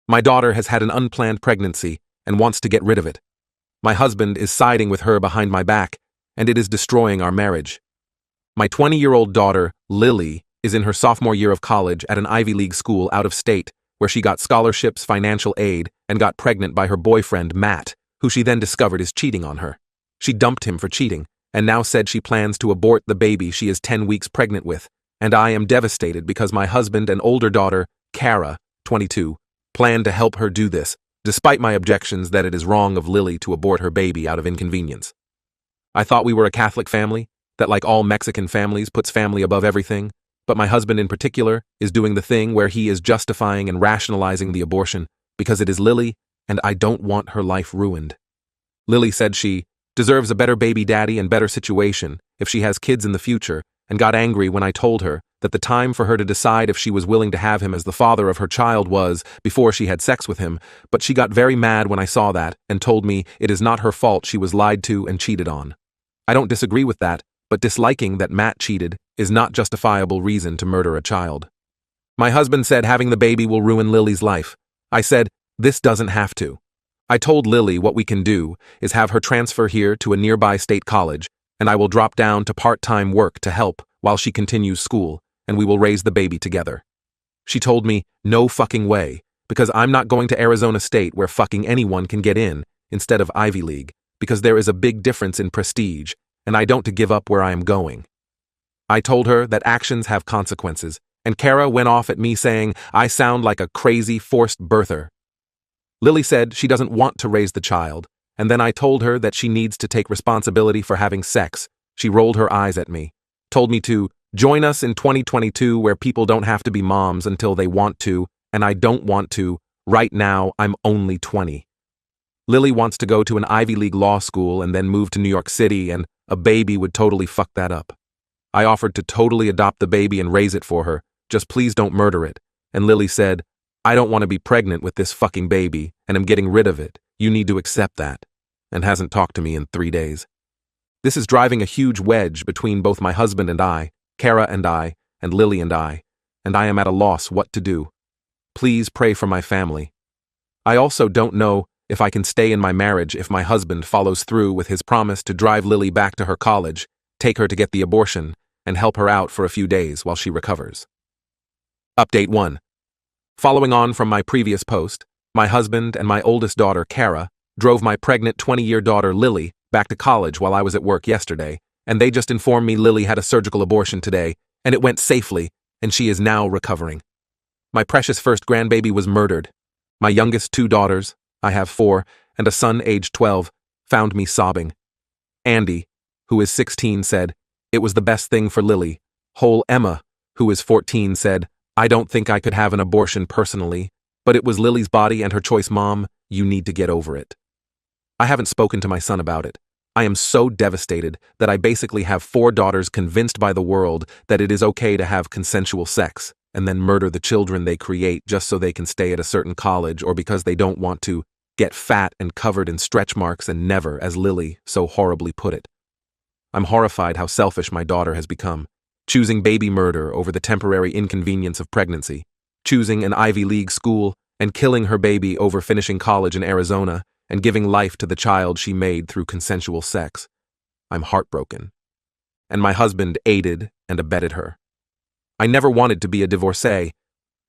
My daughter has had an unplanned pregnancy and wants to get rid of it. My husband is siding with her behind my back, and it is destroying our marriage. My 20-year-old daughter, Lily, is in her sophomore year of college at an Ivy League school out of state, where she got scholarships, financial aid, and got pregnant by her boyfriend, Matt, who she then discovered is cheating on her. She dumped him for cheating, and now said she plans to abort the baby she is 10 weeks pregnant with, and I am devastated because my husband and older daughter, Kara, 22, plan to help her do this, despite my objections that it is wrong of Lily to abort her baby out of inconvenience. I thought we were a Catholic family, that like all Mexican families puts family above everything, but my husband in particular is doing the thing where he is justifying and rationalizing the abortion because it is Lily and I don't want her life ruined. Lily said she deserves a better baby daddy and better situation if she has kids in the future, and got angry when I told her that the time for her to decide if she was willing to have him as the father of her child was before she had sex with him, but she got very mad when I saw that and told me it is not her fault she was lied to and cheated on. I don't disagree with that, but disliking that Matt cheated is not justifiable reason to murder a child. My husband said having the baby will ruin Lily's life. I said, this doesn't have to. I told Lily what we can do is have her transfer here to a nearby state college, and I will drop down to part-time work to help while she continues school, and we will raise the baby together. She told me, no fucking way, because I'm not going to Arizona State where fucking anyone can get in instead of Ivy League, because there is a big difference in prestige, and I don't to give up where I am going. I told her that actions have consequences, and Kara went off at me saying I sound like a crazy forced birther. Lily said she doesn't want to raise the child, and then I told her that she needs to take responsibility for having sex. She rolled her eyes at me, told me to join us in 2022 where people don't have to be moms until they want to, and I don't want to. Right now, I'm only 20. Lily wants to go to an Ivy League law school and then move to New York City, and a baby would totally fuck that up. I offered to totally adopt the baby and raise it for her, just please don't murder it, and Lily said, I don't want to be pregnant with this fucking baby, and am getting rid of it. You need to accept that, and hasn't talked to me in 3 days. This is driving a huge wedge between both my husband and I, Kara and I, and Lily and I am at a loss what to do. Please pray for my family. I also don't know if I can stay in my marriage if my husband follows through with his promise to drive Lily back to her college, take her to get the abortion, and help her out for a few days while she recovers. Update 1. Following on from my previous post, my husband and my oldest daughter, Kara, drove my pregnant 20-year daughter, Lily, back to college while I was at work yesterday, and they just informed me Lily had a surgical abortion today, and it went safely, and she is now recovering. My precious first grandbaby was murdered. My youngest 2 daughters, I have 4, and a son aged 12, found me sobbing. Andy, who is 16, said, it was the best thing for Lily. Whole Emma, who is 14, said, I don't think I could have an abortion personally, but it was Lily's body and her choice, Mom. You need to get over it. I haven't spoken to my son about it. I am so devastated that I basically have 4 daughters convinced by the world that it is okay to have consensual sex, and then murder the children they create just so they can stay at a certain college or because they don't want to get fat and covered in stretch marks and never, as Lily so horribly put it. I'm horrified how selfish my daughter has become, choosing baby murder over the temporary inconvenience of pregnancy, choosing an Ivy League school, and killing her baby over finishing college in Arizona and giving life to the child she made through consensual sex. I'm heartbroken. And my husband aided and abetted her. I never wanted to be a divorcee,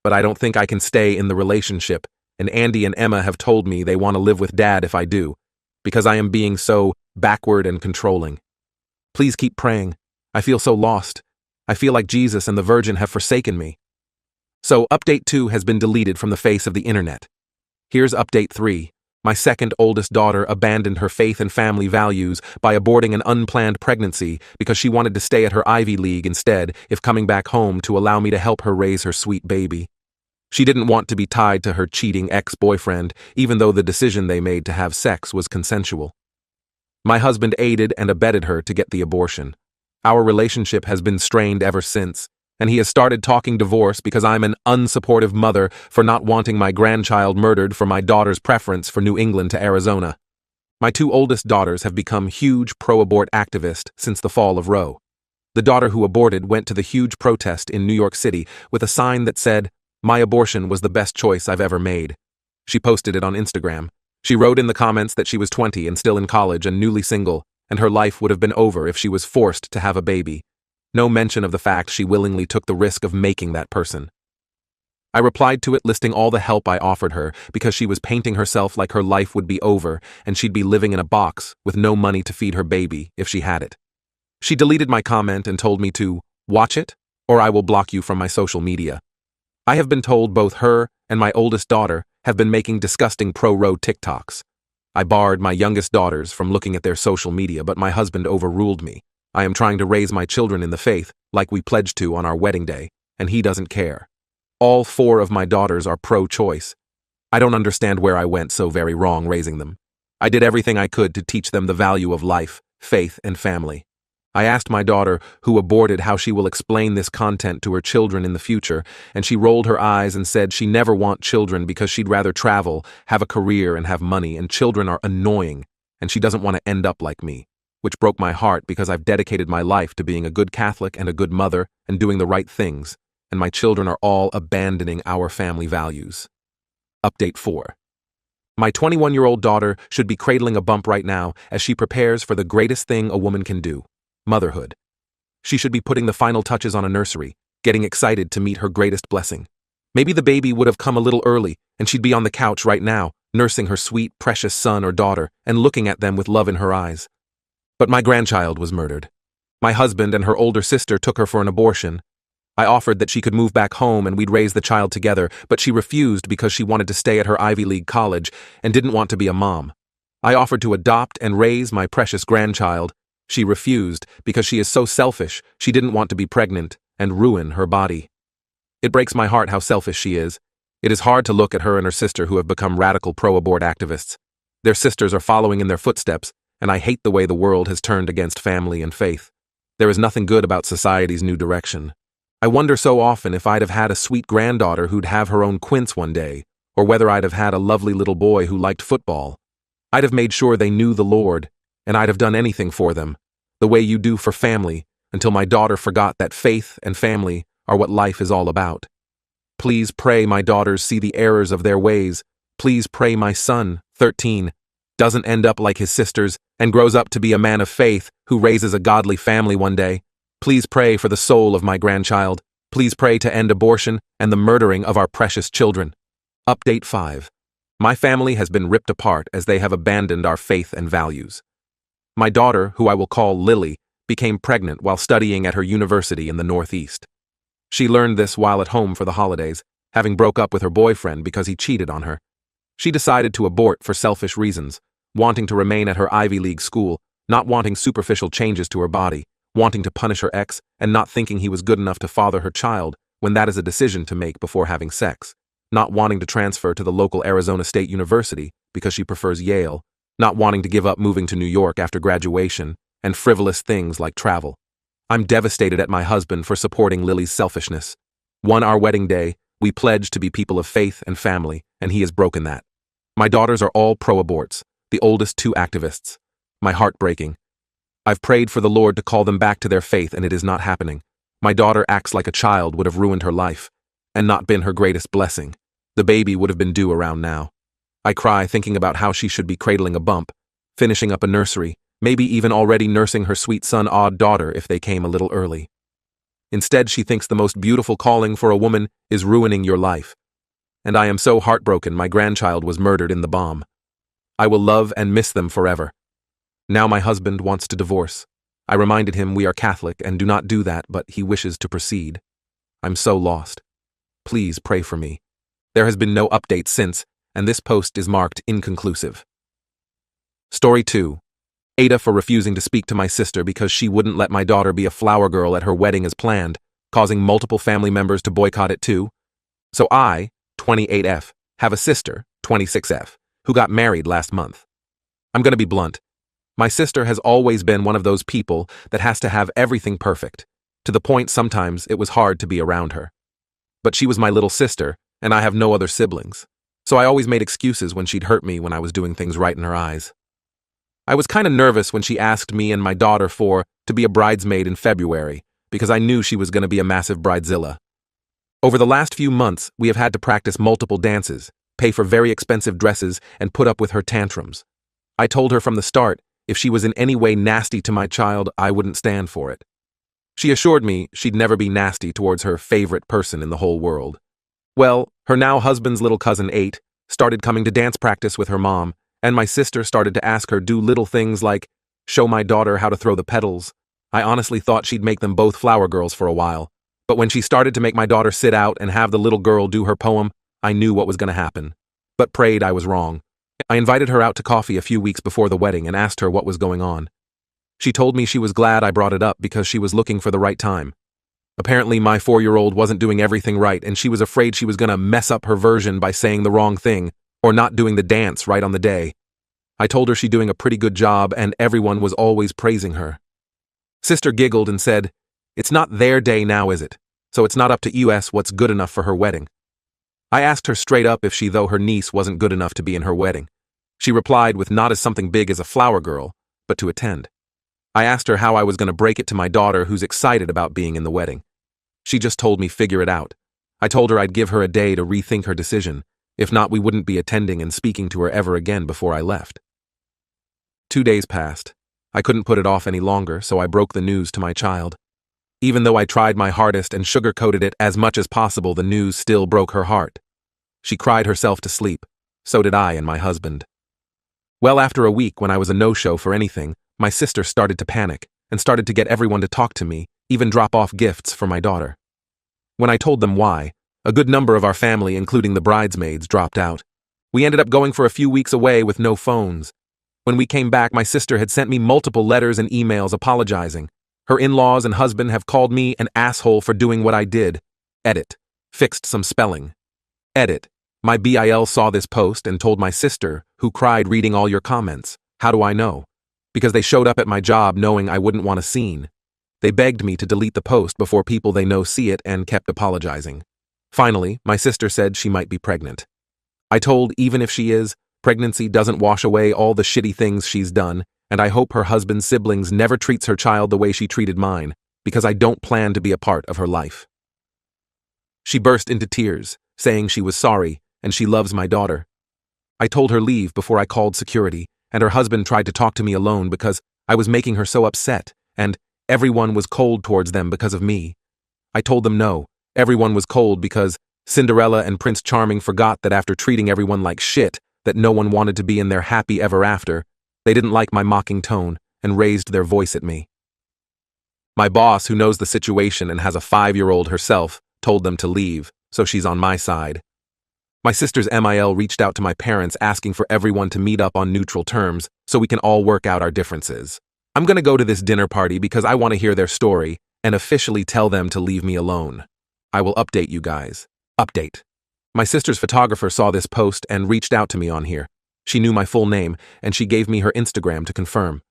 but I don't think I can stay in the relationship, and Andy and Emma have told me they want to live with Dad if I do, because I am being so backward and controlling. Please keep praying. I feel so lost. I feel like Jesus and the Virgin have forsaken me. So update 2 has been deleted from the face of the internet. Here's update 3. My second oldest daughter abandoned her faith and family values by aborting an unplanned pregnancy because she wanted to stay at her Ivy League instead if coming back home to allow me to help her raise her sweet baby. She didn't want to be tied to her cheating ex-boyfriend, even though the decision they made to have sex was consensual. My husband aided and abetted her to get the abortion. Our relationship has been strained ever since, and he has started talking divorce because I'm an unsupportive mother for not wanting my grandchild murdered for my daughter's preference for New England to Arizona. My 2 oldest daughters have become huge pro-abort activists since the fall of Roe. The daughter who aborted went to the huge protest in New York City with a sign that said, "My abortion was the best choice I've ever made." She posted it on Instagram. She wrote in the comments that she was 20 and still in college and newly single, and her life would have been over if she was forced to have a baby. No mention of the fact she willingly took the risk of making that person. I replied to it listing all the help I offered her because she was painting herself like her life would be over and she'd be living in a box with no money to feed her baby if she had it. She deleted my comment and told me to watch it or I will block you from my social media. I have been told both her and my oldest daughter have been making disgusting pro-road TikToks. I barred my youngest daughters from looking at their social media, but my husband overruled me. I am trying to raise my children in the faith, like we pledged to on our wedding day, and he doesn't care. All 4 of my daughters are pro-choice. I don't understand where I went so very wrong raising them. I did everything I could to teach them the value of life, faith, and family. I asked my daughter, who aborted, how she will explain this content to her children in the future, and she rolled her eyes and said she never want children because she'd rather travel, have a career, and have money, and children are annoying, and she doesn't want to end up like me, which broke my heart because I've dedicated my life to being a good Catholic and a good mother and doing the right things, and my children are all abandoning our family values. Update 4. My 21-year-old daughter should be cradling a bump right now as she prepares for the greatest thing a woman can do. Motherhood. She should be putting the final touches on a nursery, getting excited to meet her greatest blessing. Maybe the baby would have come a little early, and she'd be on the couch right now, nursing her sweet, precious son or daughter, and looking at them with love in her eyes. But my grandchild was murdered. My husband and her older sister took her for an abortion. I offered that she could move back home and we'd raise the child together, but she refused because she wanted to stay at her Ivy League college and didn't want to be a mom. I offered to adopt and raise my precious grandchild. She refused because she is so selfish, she didn't want to be pregnant and ruin her body. It breaks my heart how selfish she is. It is hard to look at her and her sister who have become radical pro-abort activists. Their sisters are following in their footsteps, and I hate the way the world has turned against family and faith. There is nothing good about society's new direction. I wonder so often if I'd have had a sweet granddaughter who'd have her own quince one day, or whether I'd have had a lovely little boy who liked football. I'd have made sure they knew the Lord, and I'd have done anything for them, the way you do for family, until my daughter forgot that faith and family are what life is all about. Please pray my daughters see the errors of their ways. Please pray my son, 13, doesn't end up like his sisters and grows up to be a man of faith who raises a godly family one day. Please pray for the soul of my grandchild. Please pray to end abortion and the murdering of our precious children. Update 5. My family has been ripped apart as they have abandoned our faith and values. My daughter, who I will call Lily, became pregnant while studying at her university in the Northeast. She learned this while at home for the holidays, having broke up with her boyfriend because he cheated on her. She decided to abort for selfish reasons, wanting to remain at her Ivy League school, not wanting superficial changes to her body, wanting to punish her ex, and not thinking he was good enough to father her child when that is a decision to make before having sex, not wanting to transfer to the local Arizona State University because she prefers Yale, not wanting to give up moving to New York after graduation, and frivolous things like travel. I'm devastated at my husband for supporting Lily's selfishness. On our wedding day, we pledged to be people of faith and family, and he has broken that. My daughters are all pro-aborts, the oldest 2 activists. My heart breaking. I've prayed for the Lord to call them back to their faith, and it is not happening. My daughter acts like a child would have ruined her life, and not been her greatest blessing. The baby would have been due around now. I cry thinking about how she should be cradling a bump, finishing up a nursery, maybe even already nursing her sweet son odd daughter if they came a little early. Instead, she thinks the most beautiful calling for a woman is ruining your life. And I am so heartbroken my grandchild was murdered in the bomb. I will love and miss them forever. Now my husband wants to divorce. I reminded him we are Catholic and do not do that, but he wishes to proceed. I'm so lost. Please pray for me. There has been no update since, and this post is marked inconclusive. Story 2. AITA for refusing to speak to my sister because she wouldn't let my daughter be a flower girl at her wedding as planned, causing multiple family members to boycott it too. So I, 28F, have a sister, 26F, who got married last month. I'm going to be blunt. My sister has always been one of those people that has to have everything perfect, to the point sometimes it was hard to be around her. But she was my little sister, and I have no other siblings. So I always made excuses when she'd hurt me when I was doing things right in her eyes. I was kind of nervous when she asked me and my daughter to be a bridesmaid in February, because I knew she was going to be a massive bridezilla. Over the last few months, we have had to practice multiple dances, pay for very expensive dresses, and put up with her tantrums. I told her from the start, if she was in any way nasty to my child, I wouldn't stand for it. She assured me she'd never be nasty towards her favorite person in the whole world. Well, her now husband's little cousin, 8, started coming to dance practice with her mom, and my sister started to ask her do little things like show my daughter how to throw the petals. I honestly thought she'd make them both flower girls for a while, but when she started to make my daughter sit out and have the little girl do her poem, I knew what was going to happen, but prayed I was wrong. I invited her out to coffee a few weeks before the wedding and asked her what was going on. She told me she was glad I brought it up because she was looking for the right time. Apparently, my 4-year-old wasn't doing everything right, and she was afraid she was going to mess up her version by saying the wrong thing or not doing the dance right on the day. I told her she's doing a pretty good job, and everyone was always praising her. Sister giggled and said, "It's not their day now, is it? So it's not up to us what's good enough for her wedding." I asked her straight up if she thought her niece wasn't good enough to be in her wedding. She replied with not as something big as a flower girl, but to attend. I asked her how I was going to break it to my daughter who's excited about being in the wedding. She just told me figure it out. I told her I'd give her a day to rethink her decision. If not, we wouldn't be attending and speaking to her ever again before I left. 2 days passed. I couldn't put it off any longer, so I broke the news to my child. Even though I tried my hardest and sugarcoated it as much as possible, the news still broke her heart. She cried herself to sleep. So did I and my husband. Well, after a week when I was a no-show for anything, my sister started to panic and started to get everyone to talk to me, even drop off gifts for my daughter. When I told them why, a good number of our family, including the bridesmaids, dropped out. We ended up going for a few weeks away with no phones. When we came back, my sister had sent me multiple letters and emails apologizing. Her in-laws and husband have called me an asshole for doing what I did. Edit. Fixed some spelling. Edit. My BIL saw this post and told my sister, who cried reading all your comments. How do I know? Because they showed up at my job knowing I wouldn't want a scene. They begged me to delete the post before people they know see it and kept apologizing. Finally, my sister said she might be pregnant. I told even if she is, pregnancy doesn't wash away all the shitty things she's done, and I hope her husband's siblings never treats her child the way she treated mine, because I don't plan to be a part of her life. She burst into tears, saying she was sorry and she loves my daughter. I told her leave before I called security, and her husband tried to talk to me alone because I was making her so upset, and everyone was cold towards them because of me. I told them no, everyone was cold because Cinderella and Prince Charming forgot that after treating everyone like shit, that no one wanted to be in their happy ever after. They didn't like my mocking tone and raised their voice at me. My boss, who knows the situation and has a 5-year-old herself, told them to leave, so she's on my side. My sister's MIL reached out to my parents asking for everyone to meet up on neutral terms so we can all work out our differences. I'm going to go to this dinner party because I want to hear their story and officially tell them to leave me alone. I will update you guys. Update. My sister's photographer saw this post and reached out to me on here. She knew my full name and she gave me her Instagram to confirm.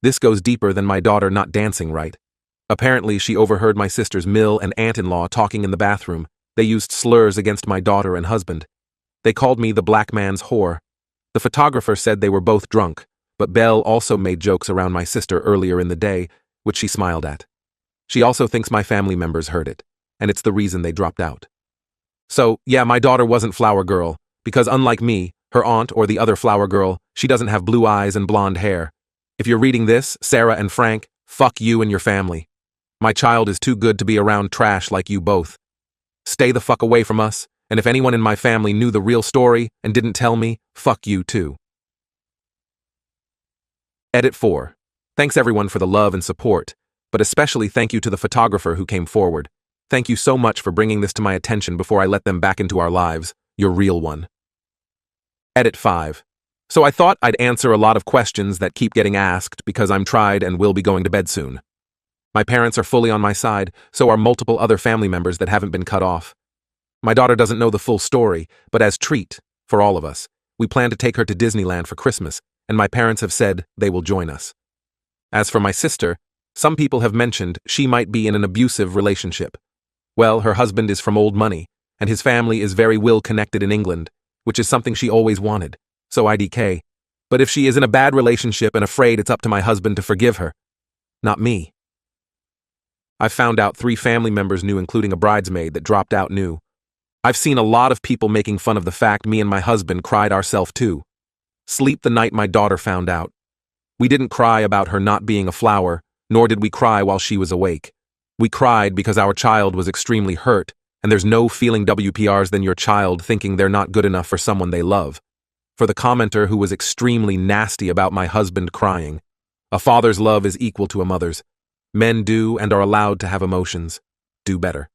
This goes deeper than my daughter not dancing right. Apparently, she overheard my sister's mill and aunt-in-law talking in the bathroom. They used slurs against my daughter and husband. They called me the black man's whore. The photographer said they were both drunk, but Belle also made jokes around my sister earlier in the day, which she smiled at. She also thinks my family members heard it, and it's the reason they dropped out. So, yeah, my daughter wasn't Flower Girl, because unlike me, her aunt or the other Flower Girl, she doesn't have blue eyes and blonde hair. If you're reading this, Sarah and Frank, fuck you and your family. My child is too good to be around trash like you both. Stay the fuck away from us, and if anyone in my family knew the real story and didn't tell me, fuck you too. Edit 4. Thanks everyone for the love and support, but especially thank you to the photographer who came forward. Thank you so much for bringing this to my attention before I let them back into our lives. You're real one. Edit 5. So I thought I'd answer a lot of questions that keep getting asked because I'm tried and will be going to bed soon. My parents are fully on my side, so are multiple other family members that haven't been cut off. My daughter doesn't know the full story, but as treat, for all of us, we plan to take her to Disneyland for Christmas, and my parents have said they will join us. As for my sister, some people have mentioned she might be in an abusive relationship. Well, her husband is from old money, and his family is very well connected in England, which is something she always wanted, so IDK. But if she is in a bad relationship and afraid it's up to my husband to forgive her, not me. I found out 3 family members knew, including a bridesmaid that dropped out, knew. I've seen a lot of people making fun of the fact me and my husband cried ourselves too. Sleep the night my daughter found out. We didn't cry about her not being a flower, nor did we cry while she was awake. We cried because our child was extremely hurt, and there's no feeling WPRs than your child thinking they're not good enough for someone they love. For the commenter who was extremely nasty about my husband crying, a father's love is equal to a mother's. Men do and are allowed to have emotions. Do better.